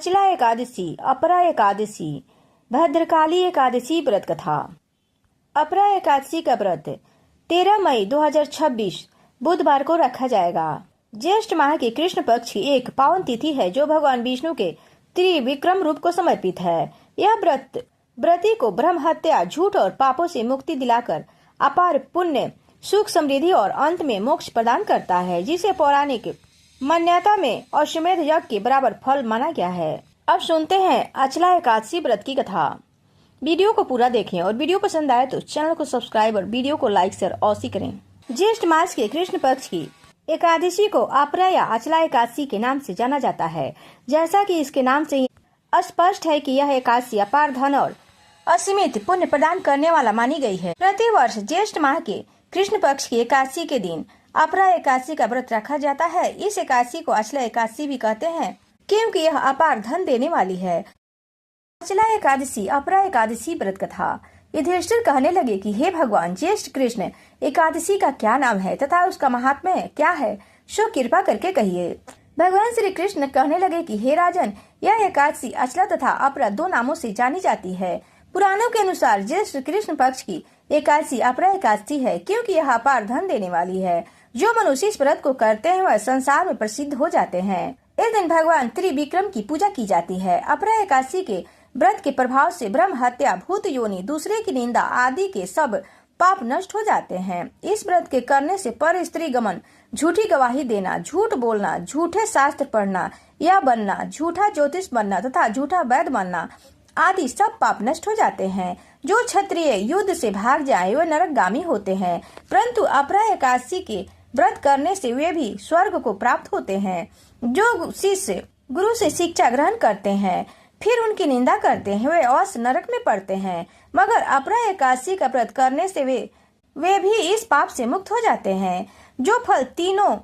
अचला एकादशी, अपरा एकादशी, भद्रकाली एकादशी व्रत कथा। अपरा एकादशी का व्रत 13 मई 2026 बुधवार को रखा जाएगा। ज्येष्ठ माह के कृष्ण पक्ष की एक पावन तिथि है जो भगवान विष्णु के त्रिविक्रम रूप को समर्पित है। यह व्रत व्रती को ब्रह्म हत्या, झूठ और पापों से मुक्ति दिलाकर अपार पुण्य, सुख, समृद्धि और अंत में मोक्ष प्रदान करता है, जिसे पौराणिक मान्यता में अश्वमेध यज्ञ के बराबर फल माना गया है। अब सुनते हैं अचला एकादशी व्रत की कथा। वीडियो को पूरा देखें और वीडियो पसंद आए तो चैनल को सब्सक्राइब और वीडियो को लाइक शेयर अवश्य करें। ज्येष्ठ मास के कृष्ण पक्ष की एकादशी को अपरा या अचला एकादशी के नाम से जाना जाता है। जैसा कि इसके नाम से ही स्पष्ट है कि यह एकादशी अपार धन और असीमित पुण्य प्रदान करने वाला मानी गई है। प्रति वर्ष ज्येष्ठ माह के कृष्ण पक्ष की एकादशी के दिन अपरा एकादशी का व्रत रखा जाता है। इस एकादशी को अचला एकादशी भी कहते हैं क्योंकि यह अपार धन देने वाली है। अचला एकादशी, अपरा एकादशी व्रत कथा। युधिष्ठिर कहने लगे कि हे भगवान, ज्येष्ठ कृष्ण एकादशी का क्या नाम है तथा उसका महात्म्य क्या है, सो कृपा करके कहिए। भगवान श्री कृष्ण कहने लगे कि हे राजन, यह एकादशी अचला तथा अपरा दो नामों से जानी जाती है। पुराणों के अनुसार ज्येष्ठ कृष्ण पक्ष की एकादशी अपरा एकादशी है क्योंकि यह अपार धन देने वाली है। जो मनुष्य इस व्रत को करते हैं वह संसार में प्रसिद्ध हो जाते हैं। इस दिन भगवान त्रिविक्रम की पूजा की जाती है। अपरा एकादशी के व्रत के प्रभाव से ब्रह्म हत्या, भूत योनि, दूसरे की निंदा आदि के सब पाप नष्ट हो जाते हैं। इस व्रत के करने से पर स्त्री गमन, झूठी गवाही देना, झूठ बोलना, झूठे शास्त्र पढ़ना या बनना, झूठा ज्योतिष बनना तथा झूठा वैद्य बनना आदि सब पाप नष्ट हो जाते हैं। जो क्षत्रिय युद्ध से भाग जाए वे नरकगामी होते हैं, परंतु अपरा एकादशी के व्रत करने से वे भी स्वर्ग को प्राप्त होते हैं। जो शिष्य गुरु से शिक्षा ग्रहण करते हैं फिर उनकी निंदा करते हैं वे अवश्य नरक में पड़ते हैं, मगर अपरा एकादशी का व्रत करने से वे भी इस पाप से मुक्त हो जाते हैं। जो फल तीनों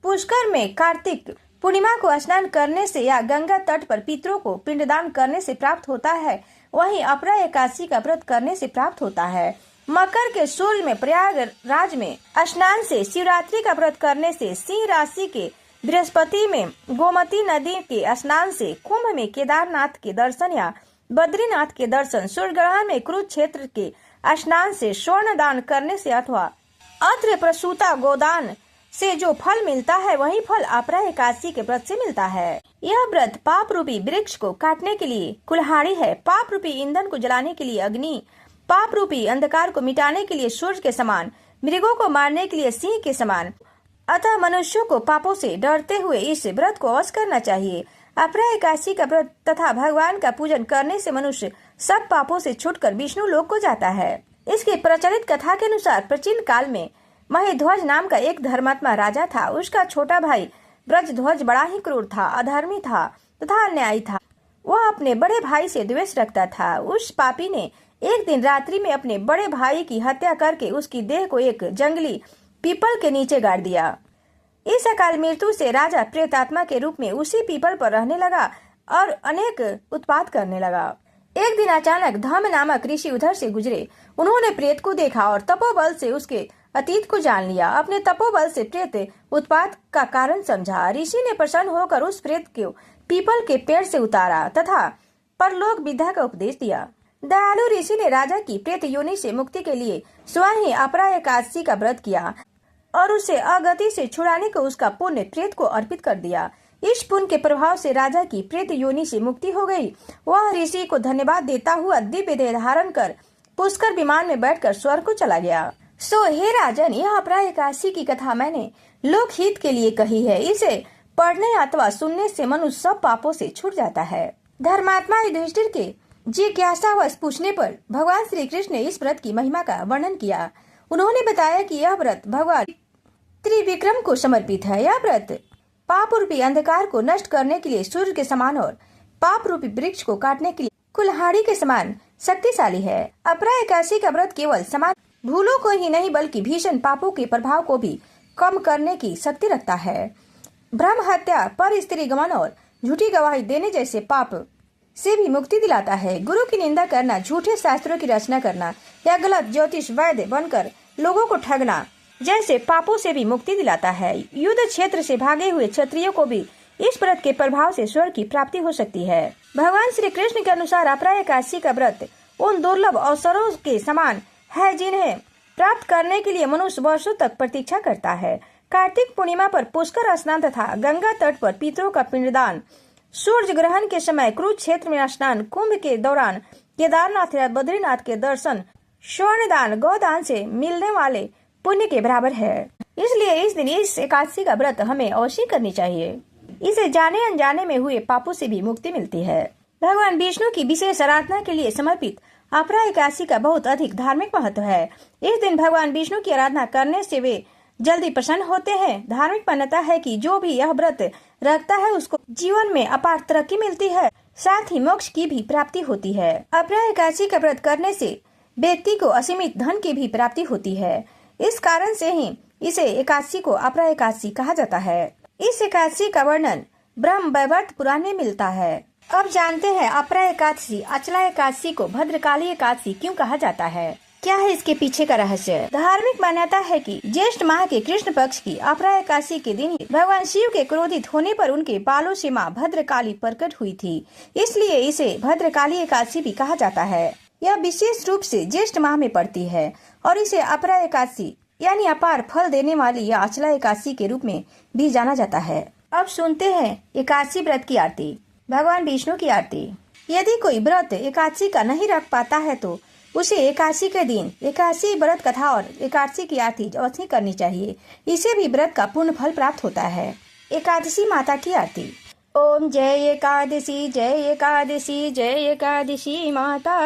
पुष्कर में कार्तिक पूर्णिमा को स्नान करने से या गंगा तट पर पितरों को पिंडदान करने से प्राप्त होता है, वहीं अपरा एकादशी का व्रत करने से प्राप्त होता है। मकर के सूर्य में प्रयागराज में स्नान से, शिवरात्रि का व्रत करने से, सिंह राशि के बृहस्पति में गोमती नदी के स्नान से, कुंभ में केदारनाथ के दर्शन या बद्रीनाथ के दर्शन, सूर्य ग्रहण में कुरुक्षेत्र के स्नान से, स्वर्ण दान करने से अथवा अत्र प्रसूता गोदान से जो फल मिलता है वही फल अपरा एकादशी के व्रत से मिलता है। यह व्रत पाप रूपी वृक्ष को काटने के लिए कुल्हाड़ी है, पाप रूपी ईंधन को जलाने के लिए अग्नि, पाप रूपी अंधकार को मिटाने के लिए सूर्य के समान, मृगों को मारने के लिए सिंह के समान। अतः मनुष्यों को पापों से डरते हुए इस व्रत को अवश्य करना चाहिए। अपरा एकादशी का व्रत तथा भगवान का पूजन करने से मनुष्य सब पापों से छूटकर विष्णु लोक को जाता है। इसकी प्रचलित कथा के अनुसार प्राचीन काल में महिध्वज नाम का एक धर्मात्मा राजा था। उसका छोटा भाई ब्रजध्वज बड़ा ही क्रूर था, अधर्मी था तथा अन्यायी था। वह अपने बड़े भाई से द्वेष रखता था। उस पापी ने एक दिन रात्रि में अपने बड़े भाई की हत्या करके उसकी देह को एक जंगली पीपल के नीचे गाड़ दिया। इस अकाल मृत्यु से राजा प्रेतात्मा के रूप में उसी पीपल पर रहने लगा और अनेक उत्पात करने लगा। एक दिन अचानक धम नामक ऋषि उधर से गुजरे। उन्होंने प्रेत को देखा और तपोबल से उसके अतीत को जान लिया। अपने तपोबल से प्रेत उत्पात का कारण समझा। ऋषि ने प्रसन्न होकर उस प्रेत को पीपल के पेड़ से उतारा तथा परलोक विद्या का उपदेश दिया। दयालु ऋषि ने राजा की प्रेत योनि से मुक्ति के लिए स्वयं ही अपरा एकादशी का व्रत किया और उसे अगति से छुड़ाने को उसका पुण्य प्रेत को अर्पित कर दिया। इस पुण्य के प्रभाव से राजा की प्रेत योनि से मुक्ति हो गई। वह ऋषि को धन्यवाद देता हुआ दिव्य देह धारण कर पुष्कर विमान में बैठकर स्वर्ग को चला गया। सो हे राजन, यह अपरा एकादशी की कथा मैंने लोकहित के लिए कही है। इसे पढ़ने अथवा सुनने से मनुष्य सब पापों से छूट जाता है। धर्मात्मा युधिष्ठिर के जिज्ञासावश पूछने पर भगवान श्री कृष्ण ने इस व्रत की महिमा का वर्णन किया। उन्होंने बताया कि यह व्रत भगवान त्रिविक्रम को समर्पित है। यह व्रत पाप रूपी अंधकार को नष्ट करने के लिए सूर्य के समान और पाप रूपी वृक्ष को काटने के लिए कुल्हाड़ी के समान शक्तिशाली है। अपरा एकादशी का व्रत केवल समान भूलों को ही नहीं बल्कि भीषण पापों के प्रभाव को भी कम करने की शक्ति रखता है। ब्रह्म हत्या, पर स्त्री गमन और झूठी गवाही देने जैसे पाप से भी मुक्ति दिलाता है। गुरु की निंदा करना, झूठे शास्त्रों की रचना करना या गलत ज्योतिष वैद्य बनकर लोगों को ठगना जैसे पापों से भी मुक्ति दिलाता है। युद्ध क्षेत्र से भागे हुए क्षत्रियों को भी इस व्रत के प्रभाव से स्वर्ग की प्राप्ति हो सकती है। भगवान श्री कृष्ण के अनुसार अपराह्न एकादशी का व्रत उन दुर्लभ अवसरों के समान है जिन्हें प्राप्त करने के लिए मनुष्य वर्षों तक प्रतीक्षा करता है। कार्तिक पूर्णिमा पर पुष्कर स्नान तथा गंगा तट पर पितरों का पिंडदान, सूर्य ग्रहण के समय कुरुक्षेत्र में स्नान, कुंभ के दौरान केदारनाथ या बद्रीनाथ के दर्शन, स्वर्णदान, गौदान से मिलने वाले पुण्य के बराबर है। इसलिए इस दिन इस एकादशी का व्रत हमें अवश्य करनी चाहिए। इसे जाने अनजाने में हुए पापों से भी मुक्ति मिलती है। भगवान विष्णु की विशेष आराधना के लिए समर्पित अपराह्न एकादशी का बहुत अधिक धार्मिक महत्व है। इस दिन भगवान विष्णु की आराधना करने से वे जल्दी प्रसन्न होते हैं। धार्मिक मान्यता है कि जो भी यह व्रत रखता है उसको जीवन में अपार तरक्की मिलती है, साथ ही मोक्ष की भी प्राप्ति होती है। अपराह्न एकादशी का व्रत करने से व्यक्ति को असीमित धन की भी प्राप्ति होती है। इस कारण से ही इसे एकादशी को अपराह्न एकादशी कहा जाता है। इस एकादशी का वर्णन ब्रह्म वैवर्त पुराण में मिलता है। अब जानते हैं अपराह्न एकादशी, अचला एकादशी को भद्रकाली एकादशी क्यों कहा जाता है। क्या है इसके पीछे का रहस्य। धार्मिक मान्यता है कि ज्येष्ठ माह के कृष्ण पक्ष की अपराह्न एकादशी के दिन ही भगवान शिव के क्रोधित होने पर उनके बालों से मां भद्रकाली प्रकट हुई थी, इसलिए इसे भद्रकाली एकादशी भी कहा जाता है। यह विशेष रूप से ज्येष्ठ माह में पड़ती है और इसे अपराह्न एकादशी यानी अपार फल देने वाली या अचला एकादशी के रूप में भी जाना जाता है। अब सुनते हैं एकादशी व्रत की आरती। भगवान विष्णु की आरती। यदि कोई व्रत एकादशी का नहीं रख पाता है तो उसे एकादशी के दिन एकादशी व्रत कथा और एकादशी की आरती अवश्य करनी चाहिए। इसे भी व्रत का पूर्ण फल प्राप्त होता है। एकादशी माता की आरती। ओम जय एकादशी जय एकादशी जय एकादशी माता,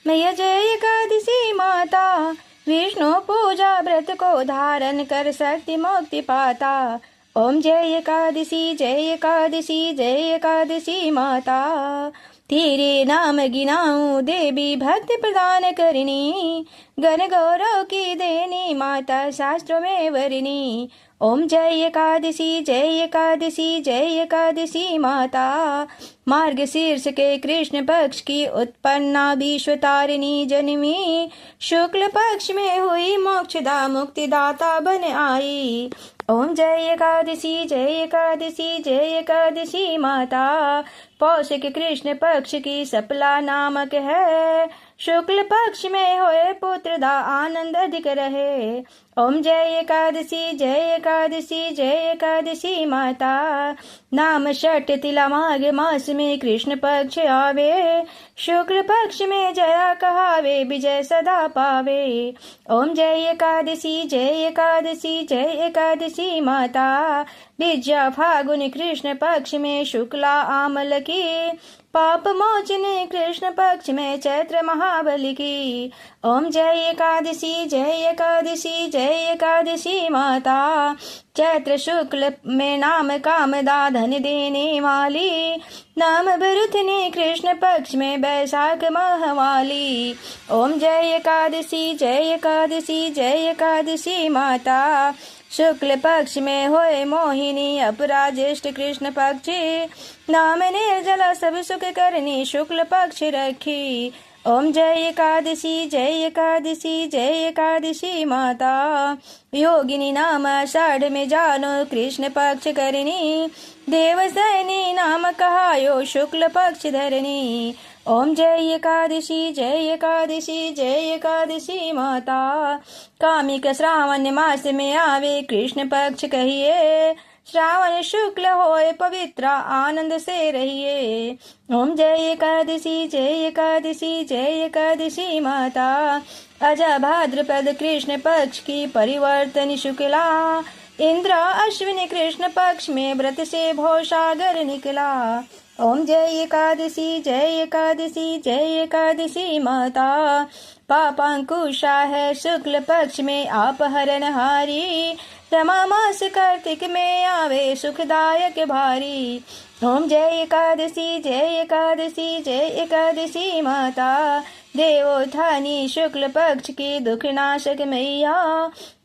मैया जय एकादशी माता, विष्णु पूजा व्रत को धारण कर शक्ति मुक्ति पाता। ओम जय एकादशी जय एकादशी जय एकादशी माता, तेरे नाम गिनाऊं देवी भक्ति प्रदान करनी, गण गौरव की देनी माता शास्त्रों में वरनी। ओम जय एकादशी जय एकादशी जय एकादशी माता, मार्ग शीर्ष के कृष्ण पक्ष की उत्पन्ना विश्वतारिणी जन्मी, शुक्ल पक्ष में हुई मोक्षदा मुक्तिदाता बन आई। ओम जय एकादशी जय एकादशी जय एकादशी माता, पौष के कृष्ण पक्ष की सपला नामक है, शुक्ल पक्ष में होए पुत्र दा आनंद अधिक रहे। ओम जय एकादशी जय एकादशी जय एकादशी माता, नाम षट तिला माघ मास में कृष्ण पक्ष आवे, शुक्ल पक्ष में जया कहावे विजय सदा पावे। ओम जय एकादशी जय एकादशी जय एकादशी माता, विद्या फागुन कृष्ण पक्ष में शुक्ला आमल की, पाप मोचने कृष्ण पक्ष में चैत्र महाबली की। ओम जय एकादशी जय एकादशी जय एकादशी माता, चैत्र शुक्ल में नाम कामदा धन देने वाली, नाम भरुथने कृष्ण पक्ष में बैसाख माह वाली। ओम जय एकादशी जय एकादशी जय एकादशी माता, शुक्ल पक्ष में होए मोहिनी अपराजेष्ठ कृष्ण पक्षी, नाम निर्जला सब सुख करनी शुक्ल पक्ष रखी। ओम जय एकादशी जय एकादशी जय एकादशी माता, योगिनी नाम आषाढ़ में जानो कृष्ण पक्ष करनी, देवसैनी नाम कहायो शुक्ल पक्ष धरनी। ओम जय एकादशी जय एकादशी जय एकादशी माता, कामिक श्रावण मास में आवे कृष्ण पक्ष कहिए, श्रावण शुक्ल होए पवित्र आनंद से रहिए। ओम जय एकादशी जय एकादशी जय एकादशी माता, अजा भाद्रपद कृष्ण पक्ष की परिवर्तन शुक्ला, इंद्र अश्विनी कृष्ण पक्ष में व्रत से भवसागर निकला। ओम जय एकादशी जय एकादशी जय एकादशी माता, पापांकुशा है शुक्ल पक्ष में अपहरण हारी, रमा मास कार्तिक में आवे सुखदायक भारी। ओम जय एकादशी जय एकादशी जय एकादशी माता, देवोत्थानी शुक्ल पक्ष की दुखनाशक मैया,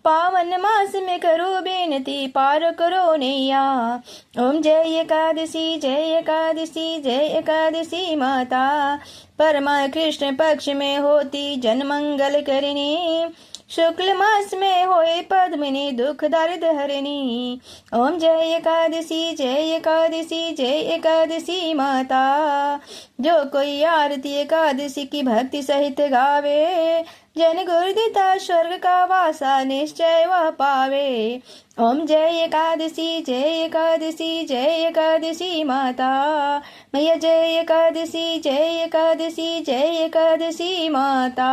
पावन मास में करो बेनती पार करो नैया। ओम जय एकादशी जय एकादशी जय एकादशी माता, परमा कृष्ण पक्ष में होती जन मंगल करनी, शुक्ल मास में होए पद्मिनी दुख दर्द हरणी। ओम जय एकादशी जय एकादशी जय एकादशी माता। जो कोई आरती एकादशी की भक्ति सहित गावे, जन गुरुदिता स्वर्ग का वासा निश्चय वह पावे। ओम जय एकादशी जय एकादशी जय एकादशी माता। मैया जय एकादशी जय एकादशी जय एकादशी माता।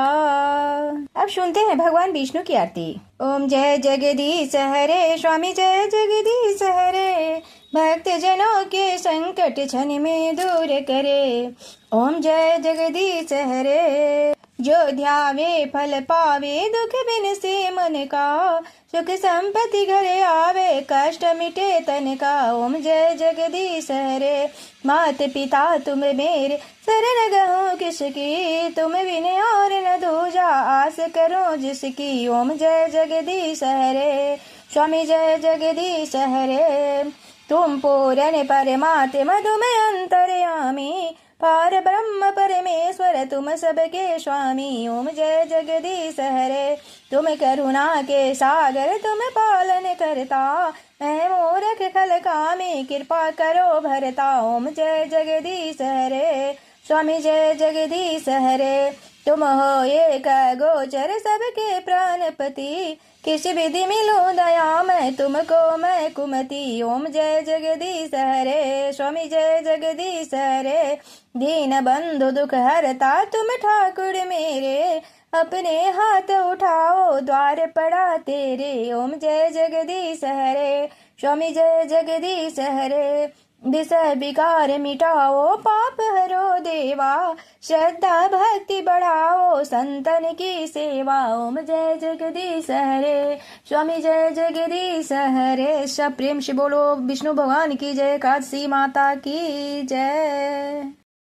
अब सुनते हैं भगवान विष्णु की आरती। ओम जय जगदीश हरे स्वामी जय जगदीश हरे, भक्त जनों के संकट क्षण में दूर करे। ओम जय जगदीश हरे, जो ध्यावे फल पावे दुख बिन से मन का, सुख संपत्ति घरे आवे कष्ट मिटे तन का। ओम जय जगदीश हरे, मात पिता तुम मेरे शरण गहूँ किसकी, तुम बिन और न दूजा आस करो जिसकी। ओम जय जगदीश हरे, स्वामी जय जगदीश हरे, तुम पूरन परमात्मा तुम अंतर्यामी, पार ब्रह्म परमेश्वर तुम सबके स्वामी। ओम जय जगदीश हरे, तुम करुणा के सागर तुम पालन करता, मैं मूर्ख खल कामी कृपा करो भरता। ओम जय जगदीश हरे, स्वामी जय जगदीश हरे, तुम हो एक गोचर सबके प्राणपति, किस विधि मिलो दया मैं तुमको मैं कुमति। ओम जय जगदीश हरे, स्वामी जय जगदीश हरे, दीन बंधु दुख हरता तुम ठाकुर मेरे, अपने हाथ उठाओ द्वार पड़ा तेरे। ओम जय जगदीश हरे, स्वामी जय जगदीश हरे, विषय विकार मिटाओ पाप हरो देवा, श्रद्धा भक्ति बढ़ाओ संतन की सेवा। ओम जय जगदीश हरे, स्वामी जय जगदीश हरे। सब प्रेम से बोलो विष्णु भगवान की जय, एकादशी माता की जय।